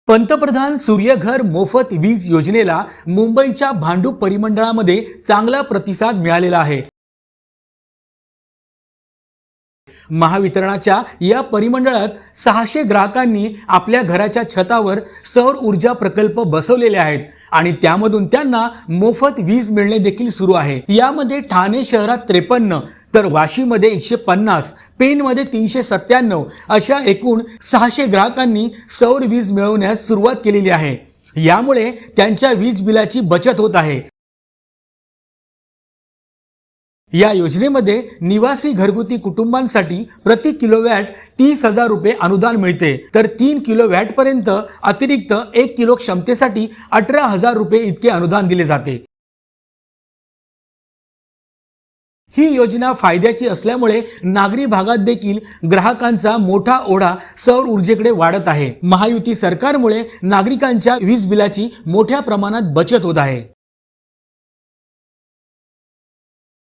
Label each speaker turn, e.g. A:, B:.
A: पंतप्रधान सूर्यघर मोफत वीज योजनेला मुंबईच्या भांडूप परिमंडळामध्ये चांगला प्रतिसाद मिळालेला आहे। महावितरणाच्या या परिमंडळात 600 ग्राहकांनी आपल्या घराच्या छतावर सौर ऊर्जा प्रकल्प बसवलेले आहेत आणि त्यामधून त्यांना मोफत वीज मिळणे देखील सुरू आहे। यामध्ये ठाणे शहरात 53 तर वाशीमध्ये 150, पेणमध्ये 397 अशा एकूण 600 ग्राहकांनी सौर वीज मिळवण्यास सुरुवात केलेली आहे। यामुळे त्यांच्या वीज बिलाची बचत होत आहे। या योजनेमध्ये निवासी घरगुती कुटुंबांसाठी प्रति किलोवॅट 30,000 रुपये अनुदान मिळते, तर 3 किलोवॅट पर्यंत अतिरिक्त 1 किलो क्षमतेसाठी 18,000 रुपये इतके अनुदान दिले जाते। ही योजना फायद्याची असल्यामुळे नागरी भागात देखील ग्राहकांचा मोठा ओढा सौर ऊर्जेकडे वाढत आहे। महायुती सरकारमुळे नागरिकांच्या वीज बिलाची मोठ्या प्रमाणात बचत होत आहे।